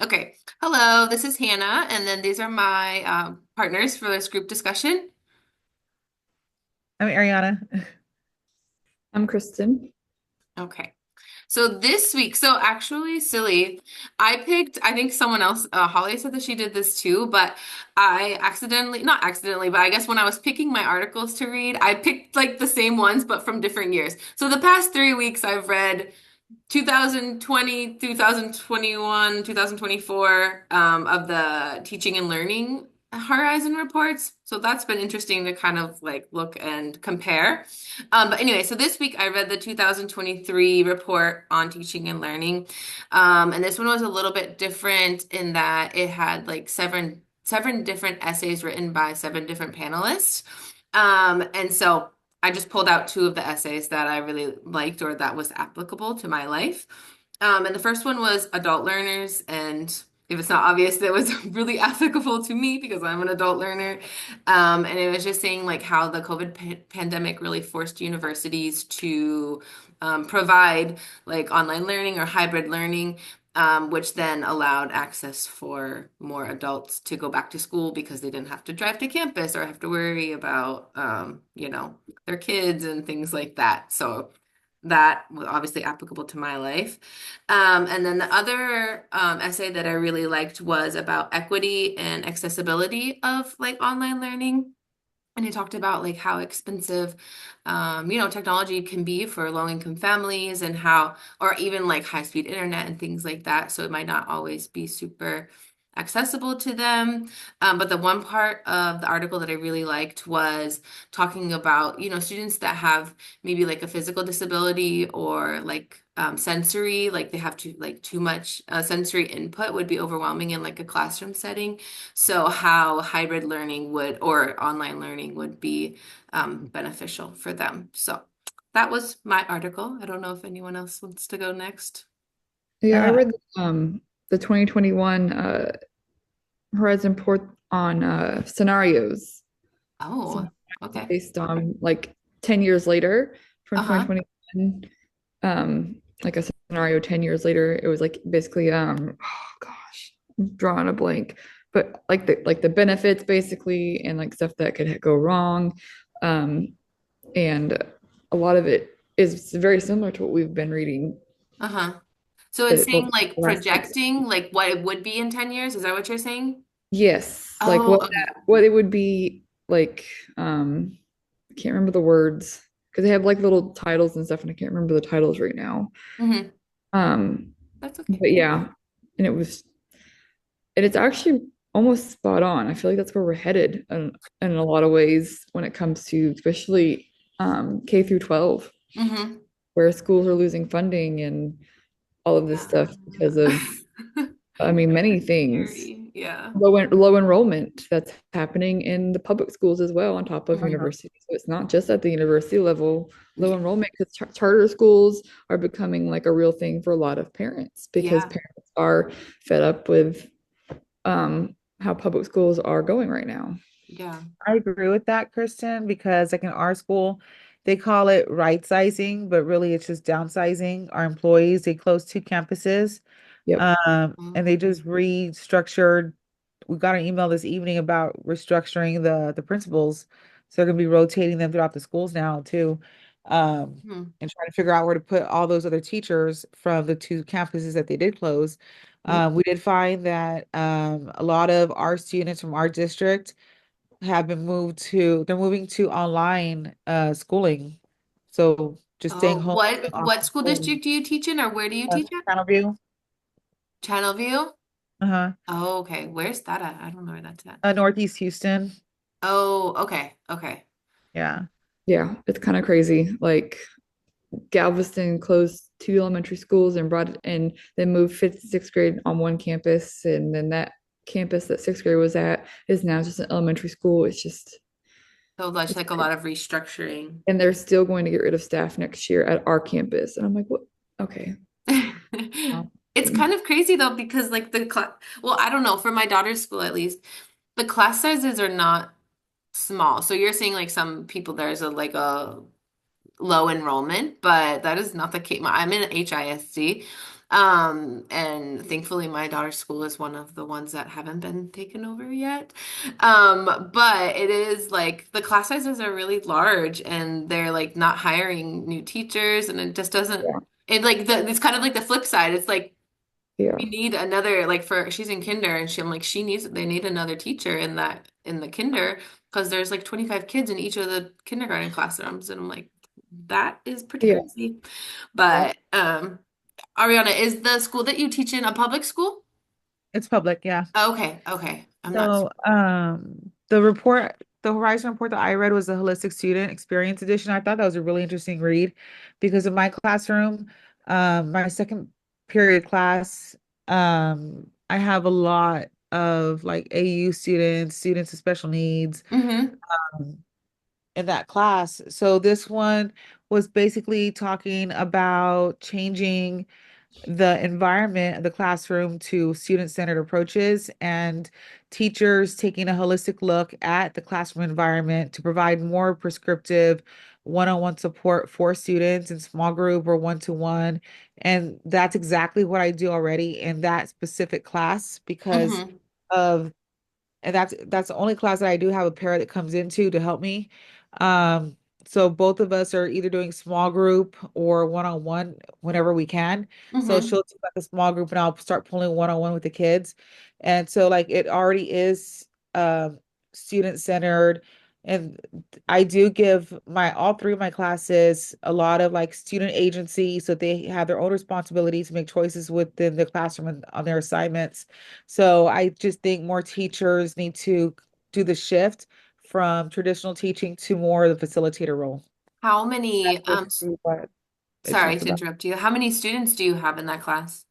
Okay. Hello, this is Hannah, and then these are my partners for this group discussion. I'm Ariana. I'm Kristen. Okay. So this week, so actually, silly, I picked, I think someone else, Holly said that she did this too, but I accidentally, not accidentally, but I guess when I was picking my articles to read, I picked like the same ones, but from different years. So the past 3 weeks, I've read 2020, 2021, 2024 of the teaching and learning horizon reports. So that's been interesting to kind of like look and compare. But anyway, so this week I read the 2023 report on teaching and learning. And this one was a little bit different in that it had like seven different essays written by seven different panelists. And so I just pulled out two of the essays that I really liked or that was applicable to my life. And the first one was adult learners, and if it's not obvious, that was really applicable to me because I'm an adult learner. And it was just saying like how the COVID pandemic really forced universities to provide like online learning or hybrid learning, which then allowed access for more adults to go back to school because they didn't have to drive to campus or have to worry about, their kids and things like that. So that was obviously applicable to my life. And then the other essay that I really liked was about equity and accessibility of like online learning. And he talked about like how expensive, technology can be for low-income families and how, or even like high-speed internet and things like that. So it might not always be super accessible to them. But the one part of the article that I really liked was talking about, students that have maybe like a physical disability or like sensory, like they have too much sensory input would be overwhelming in like a classroom setting. So how hybrid learning would or online learning would be beneficial for them. So that was my article. I don't know if anyone else wants to go next. Yeah, I Uh, read the 2021 Horizon Report on scenarios. So Oh, okay. based on like 10 years later from Uh-huh. 2021, like a scenario 10 years later, it was like basically oh gosh, I'm drawing a blank. But like the benefits basically and like stuff that could go wrong. Um, and a lot of it is very similar to what we've been reading Uh-huh. So it's the, saying the like last 6 projecting like what it would be in 10 years. Is that what you're saying? Yes, like Oh, okay. what it would be like. I can't remember the words because they have like little titles and stuff, and I can't remember the titles right now. Hmm. Um, That's okay. but yeah, and it's actually almost spot on. I feel like that's where we're headed in a lot of ways when it comes to especially K through 12, Hmm. where schools are losing funding and all of this stuff because of, I mean, many things. Scary. Yeah. Low enrollment that's happening in the public schools as well, on top of Mhm. university. So it's not just at the university level, low Yeah. enrollment, because charter schools are becoming like a real thing for a lot of parents because Yeah. parents are fed up with how public schools are going right now. Yeah. I agree with that, Kristen, because like in our school, they call it right sizing, but really it's just downsizing our employees. They closed two campuses, Yep. and they Mhm. just restructured. We got an email this evening about restructuring the principals. So they're gonna be rotating them throughout the schools now too. Mhm. And trying to figure out where to put all those other teachers from the two campuses that they did close. Yep. We did find that a lot of our students from our district have been they're moving to online schooling. So just staying Oh, home what school schooling. district do you teach in, or where do you teach at? Channel View. Channelview? Uh-huh. Oh, okay. Where's that at? I don't know where that's at. Northeast Houston. Oh, okay. Okay. Yeah. Yeah, it's kind of crazy. Like Galveston closed two elementary schools and brought it and then moved fifth and sixth grade on one campus. And then that campus that sixth grade was at is now just an elementary school. It's just, So that's it's, like a lot of restructuring. and they're still going to get rid of staff next year at our campus. And I'm like, what? Okay. It's kind of crazy though because like the class, well, I don't know, for my daughter's school at least, the class sizes are not small. So you're saying like some people there's a low enrollment, but that is not the case. I'm in HISD. And thankfully my daughter's school is one of the ones that haven't been taken over yet. But it is like the class sizes are really large and they're like not hiring new teachers and it just doesn't Yeah. it like it's kind of like the flip side. It's like Yeah. we need another like for she's in kinder and I'm like they need another teacher in the kinder because there's like 25 kids in each of the kindergarten classrooms and I'm like that is pretty Yeah. crazy. Yeah. But Ariana, is the school that you teach in a public school? It's public, yeah. Okay, okay. I'm not So, the report, the Horizon report that I read was the Holistic Student Experience Edition. I thought that was a really interesting read because in my classroom, my second period class, I have a lot of like AU students, students with special needs, mm-hmm, um, in that class. So this one was basically talking about changing the environment of the classroom to student-centered approaches and teachers taking a holistic look at the classroom environment to provide more prescriptive one-on-one support for students in small group or one-to-one. And that's exactly what I do already in that specific class because mm-hmm, of and that's the only class that I do have a pair that comes into to help me. Um, so both of us are either doing small group or one-on-one whenever we can. So mm-hmm, she'll do like a small group and I'll start pulling one-on-one with the kids. And so like it already is student centered and I do give my all three of my classes a lot of like student agency so they have their own responsibility to make choices within the classroom and on their assignments. So I just think more teachers need to do the shift from traditional teaching to more of the facilitator role. how That's many basically what it sorry talks to about. interrupt you. How many students do you have in that class?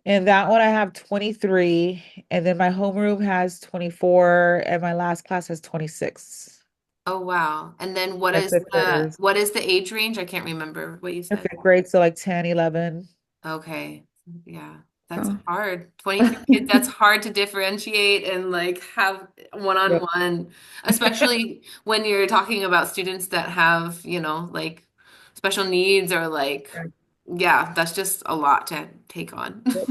And that one I have 23, and then my homeroom has 24, and my last class has 26. Oh wow. And then what Like is fifth graders. what is the age range? I can't remember what you They're said. fifth grade, so like 10, 11. Okay. Yeah. That's Oh. hard. 23 kids, that's hard to differentiate and like have Yep. one-on-one, especially when you're talking about students that have, like special needs or like, Yeah. yeah, that's just a lot to take on. Yep.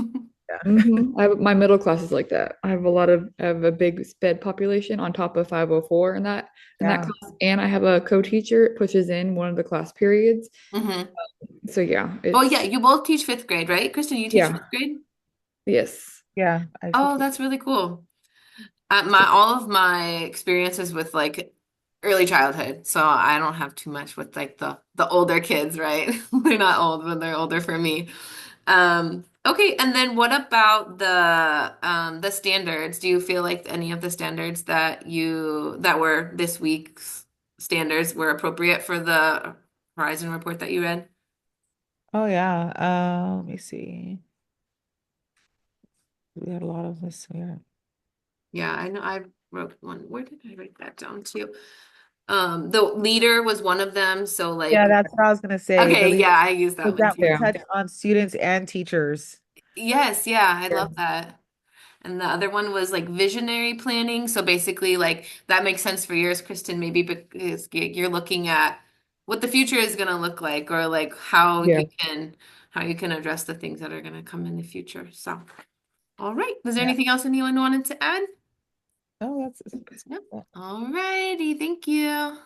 Yeah. I have, my middle class is like that. I have a big SPED population on top of 504 in that Yeah. class, and I have a co-teacher pushes in one of the class periods. hmm So yeah, Oh yeah, it's you both teach fifth grade, right? Kristen, you teach yeah, fifth grade? yes. Yeah. I Oh, teach. that's really cool. My all of my experiences with like early childhood, so I don't have too much with like the older kids, right? They're not old, but they're older for me. Okay, and then what about the standards? Do you feel like any of the standards that were this week's standards were appropriate for the Horizon report that you read? Oh yeah. Let me see. We had a lot of this here. Yeah, I know I wrote one. Where did I write that down too? The leader was one of them, so Yeah, like that's what I was gonna say. The okay, lead yeah, I use that was one that we too. Yeah. touch on students and teachers. Yes, yeah, I Yeah. love that. And the other one was like visionary planning. So basically, like that makes sense for yours, Kristen, maybe because you're looking at what the future is going to look like, or like Yeah. how you can address the things that are going to come in the future. So, all right. Was there Yeah. anything else anyone wanted to add? Oh, Yep. that's All righty. Thank you.